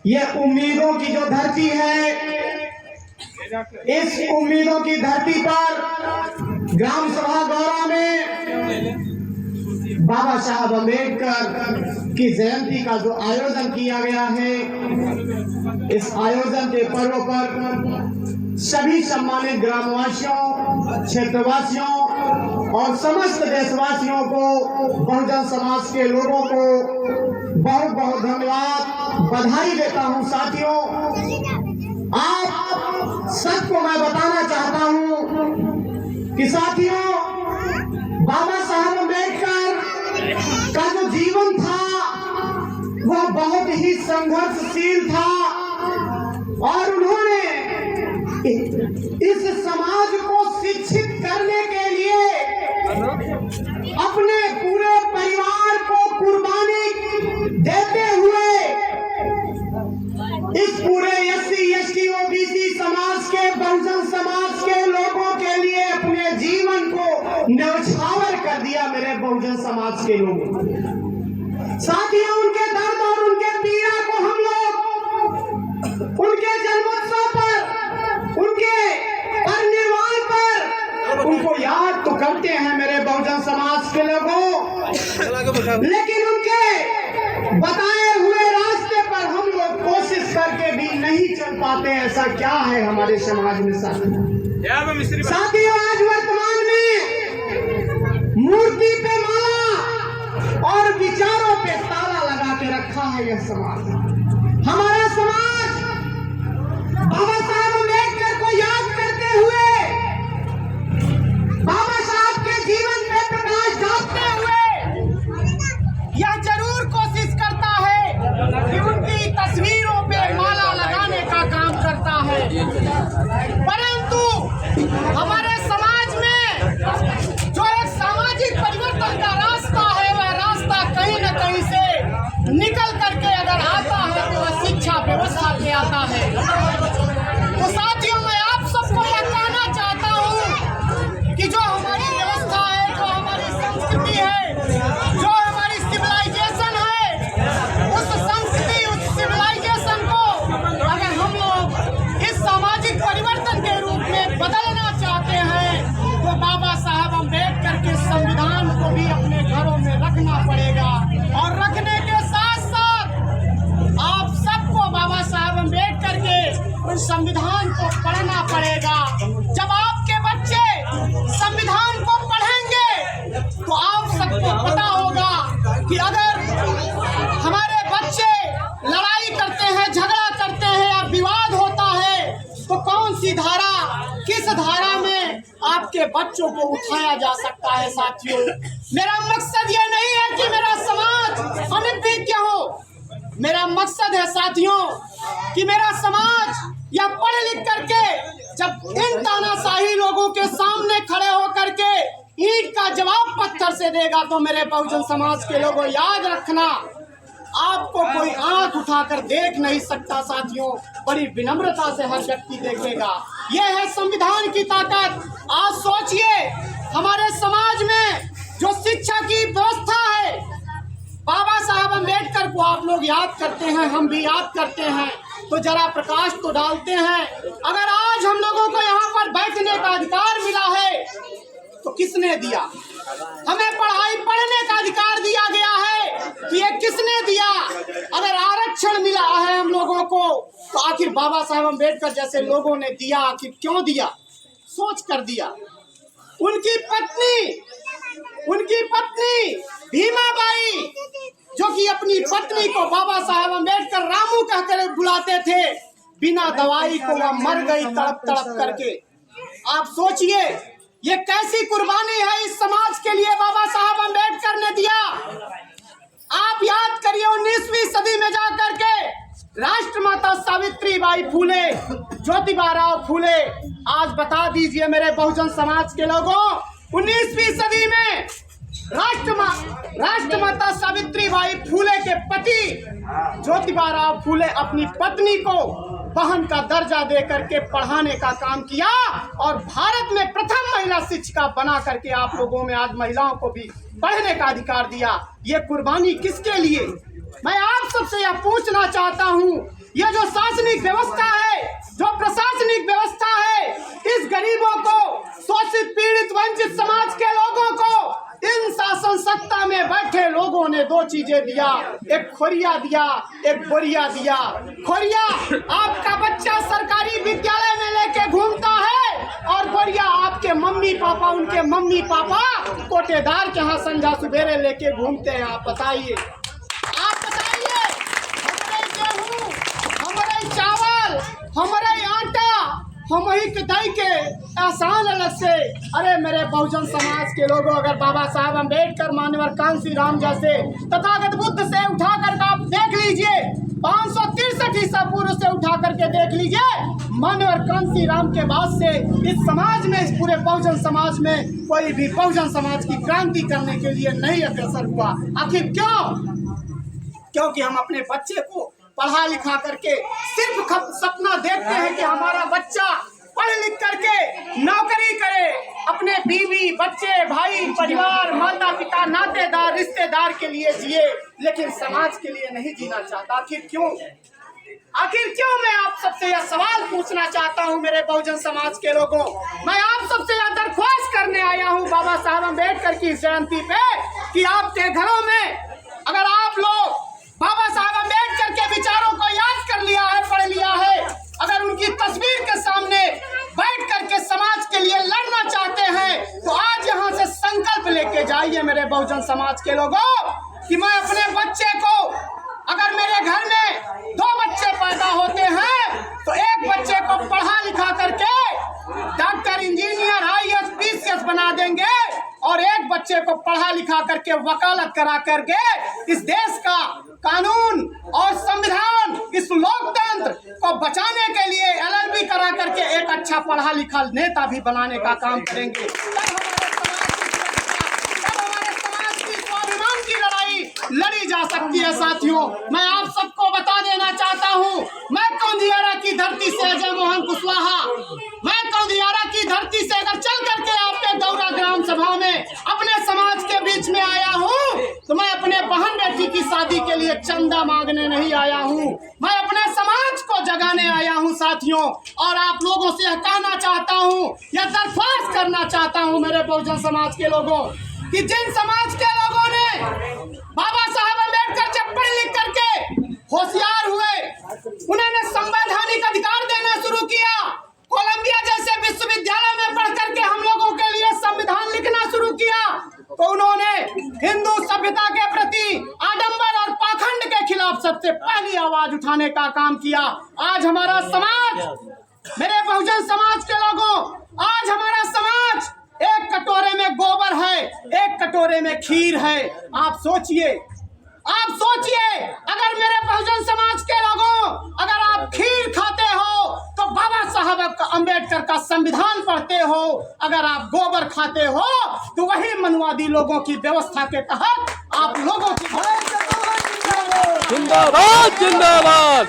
ये उम्मीदों की जो धरती है, इस उम्मीदों की धरती पर ग्राम सभा गौरा में बाबा साहब अम्बेडकर की जयंती का जो आयोजन किया गया है, इस आयोजन के पर्व पर सभी सम्मानित ग्रामवासियों, क्षेत्रवासियों और समस्त देशवासियों को, बहुजन समाज के लोगों को बहुत बहुत धन्यवाद, बधाई देता हूं। साथियों, आप सबको मैं बताना चाहता हूं कि साथियों, बाबा साहब अम्बेडकर का जो जीवन था वह बहुत ही संघर्षशील था और उन्होंने इस समाज को शिक्षित करने के लिए अपने पूरे परिवार को कुर्बानी देते हुए इस पूरे एससी, एसटी, ओबीसी समाज के, बहुजन समाज के लोगों के लिए अपने जीवन को न्यौछावर कर दिया। मेरे बहुजन समाज के लोगों, साथियों, उनके दर्द और उनके पीड़ा को हम लोग उनके जन्मोत्सव पर, उनके परिनिर्वाण पर उनको याद तो करते हैं मेरे बहुजन समाज के लोगों, लेकिन उनके बताए हुए रास्ते पर हम लोग कोशिश करके भी नहीं चल पाते। ऐसा क्या है हमारे समाज में साथियों? आज वर्तमान में मूर्ति पे माला और विचारों पे ताला लगा के रखा है यह समाज। हमारा समाज बाबा साहब अम्बेडकर को याद करते हुए, बाबा साहब के जीवन में प्रकाश डालते हुए यह जरूर कोशिश करता है कि उनकी तस्वीरों पे माला लगाने का काम करता है, परंतु हमारे समाज में जो एक सामाजिक परिवर्तन का रास्ता है, वह रास्ता कहीं न कहीं से निकल करके अगर आता है तो वह शिक्षा व्यवस्था के आता है। तो साथियों, मैं आप सबको बताना चाहता हूँ कि जो हमारी व्यवस्था है, जो हमारी संस्कृति है, जो हमारी सिविलाइजेशन है, उस संस्कृति, उस सिविलाइजेशन को अगर हम लोग इस सामाजिक परिवर्तन के रूप में बदलना चाहते हैं तो बाबा साहब अम्बेडकर के संविधान को भी अपने घरों में रखना पड़ेगा। और रखने के साथ साथ आप सबको बाबा साहब अम्बेडकर के संविधान को पढ़ना पड़ेगा। जब आपके बच्चे संविधान को पढ़ेंगे तो आप सबको पता होगा कि अगर हमारे बच्चे लड़ाई करते हैं, झगड़ा करते हैं या विवाद होता है तो कौन सी धारा, किस धारा में आपके बच्चों को उठाया जा सकता है। साथियों, मेरा मकसद ये नहीं है कि मेरा समाज अनभिज्ञ हो। मेरा मकसद है साथियों कि मेरा समाज या पढ़ लिख करके जब इन तानाशाही लोगों के सामने खड़े होकर के ईंट का जवाब पत्थर से देगा तो मेरे बहुजन समाज के लोगों, याद रखना, आपको कोई आंख उठाकर देख नहीं सकता। साथियों, बड़ी विनम्रता से हर व्यक्ति देखेगा। यह है संविधान की ताकत। आज सोचिए, हमारे समाज में जो शिक्षा की व्यवस्था है, बाबा साहब अम्बेडकर को आप लोग याद करते हैं, हम भी याद करते हैं, तो जरा प्रकाश तो डालते हैं। अगर आज हम लोगों को यहाँ पर बैठने का अधिकार मिला है तो किसने दिया? हमें पढ़ने का अधिकार दिया गया है तो ये किसने दिया? अगर आरक्षण मिला है हम लोगों को तो आखिर बाबा साहब अम्बेडकर जैसे लोगों ने दिया, आखिर क्यों दिया? सोच कर दिया। उनकी पत्नी भीमाबाई, जो कि अपनी पत्नी को बाबा साहब अम्बेडकर रामू कहकर बुलाते थे, बिना दवाई को वह मर गई तड़प तड़प करके। आप सोचिए, ये कैसी कुर्बानी है इस समाज के लिए बाबा साहब अम्बेडकर ने दिया। आप याद करिए, 19वीं सदी में जाकर के राष्ट्रमाता सावित्रीबाई फूले, ज्योतिबा राव फूले, आज बता दीजिए मेरे बहुजन समाज के लोगों, 19वीं सदी में राष्ट्रमाता सावित्रीबाई फूले के पति ज्योतिबा राव फूले अपनी पत्नी को बहन का दर्जा दे करके पढ़ाने का काम किया और भारत में प्रथम महिला शिक्षिका बना करके आप लोगों में आज महिलाओं को भी पढ़ने का अधिकार दिया। ये कुर्बानी किसके लिए? मैं आप सबसे यह पूछना चाहता हूँ ये जो शासनिक व्यवस्था है, जो प्रशासनिक व्यवस्था है, इस गरीबों को, शोषित पीड़ित वंचित समाज के लोगों को इन शासन सत्ता में बैठे लोगों ने दो चीजें दिया, एक खोरिया दिया, एक बोरिया दिया। खोरिया आपका बच्चा सरकारी विद्यालय में लेके घूमता है और बोरिया आपके मम्मी पापा, उनके मम्मी पापा कोटेदार के यहाँ संझा सुबेरे लेके घूमते हैं। आप बताइए, हमारे गेहूं, हमारे चावल, हमारे आटा, हम ही दई के एहसान अलग से। अरे मेरे बहुजन समाज के लोगों, अगर बाबा साहब अम्बेडकर, मानवर कांसी राम जैसे तथागत बुद्ध से उठा कर आप देख लीजिए, 563 ईसा पूर्व से उठा करके देख लीजिए, मानवर कांसी राम के बाद से इस समाज में, इस पूरे बहुजन समाज में कोई भी बहुजन समाज की क्रांति करने के लिए नहीं अग्रसर हुआ। आखिर क्यों? क्योंकि हम अपने बच्चे को पढ़ा लिखा करके सिर्फ सपना देखते हैं कि हमारा बच्चा पढ़ लिख करके नौकरी करे, अपने बीवी, बच्चे, भाई, परिवार, माता पिता, नातेदार, रिश्तेदार के लिए जिए, लेकिन समाज के लिए नहीं जीना चाहता। आखिर क्यों? आखिर क्यों? मैं आप सबसे यह सवाल पूछना चाहता हूं मेरे बहुजन समाज के लोगों। मैं आप सबसे यह दरख्वास्त करने आया हूं बाबा साहब अम्बेडकर की जयंती पे कि आपके घरों में अगर आप लोग बाबा साहब अम्बेडकर के विचारों को याद कर लिया है, पढ़ लिया है, अगर उनकी तस्वीर के सामने बैठ करके समाज के लिए लड़ना चाहते हैं, तो आज यहाँ से संकल्प लेके जाइए मेरे बहुजन समाज के लोगों कि मैं अपने बच्चे को, अगर मेरे घर में 2 बच्चे पैदा होते हैं तो एक बच्चे को पढ़ा लिखा करके डॉक्टर, इंजीनियर, IAS, PCS बना देंगे और एक बच्चे को पढ़ा लिखा करके वकालत करा करके इस देश का कानून और संविधान, इस लोकतंत्र को बचाने के लिए LLB करा करके एक अच्छा पढ़ा लिखा नेता भी बनाने का काम करेंगे। लड़ी जा सकती है। साथियों, मैं आप सबको बता देना चाहता हूं, मैं कौंधियारा की धरती से, अजय मोहन कुशवाहा, मैं कौंधियारा की धरती से अगर चल करके आपके गौरा ग्राम सभा में अपने समाज के बीच में आया हूं, तो मैं अपने बहन बेटी की शादी के लिए चंदा मांगने नहीं आया हूं, मैं अपने समाज को जगाने आया हूं। साथियों, और आप लोगों से यह कहना चाहता हूं, यह दरख्वास्त करना चाहता हूं मेरे बहुजन समाज के लोगों कि जिन समाज के लोगों ने बाबा साहब अम्बेडकर जब पढ़ लिख करके होशियार हुए, उन्होंने संवैधानिक अधिकार देना शुरू किया, कोलंबिया जैसे विश्वविद्यालय में पढ़ करके हम लोगों के लिए संविधान लिखना शुरू किया, तो उन्होंने हिंदू सभ्यता के प्रति आडंबर और पाखंड के खिलाफ सबसे पहली आवाज उठाने का काम किया। आज हमारा समाज, मेरे बहुजन समाज के लोगों, आज हमारा समाज एक कटोरे में गोबर है, एक कटोरे में खीर है। आप सोचिए, अगर मेरे बहुजन समाज के लोगों, अगर आप खीर खाते हो तो बाबा साहब अम्बेडकर का संविधान पढ़ते हो, अगर आप गोबर खाते हो तो वही मनुवादी लोगों की व्यवस्था के तहत आप लोगों की जिंदाबाद जिंदाबाद।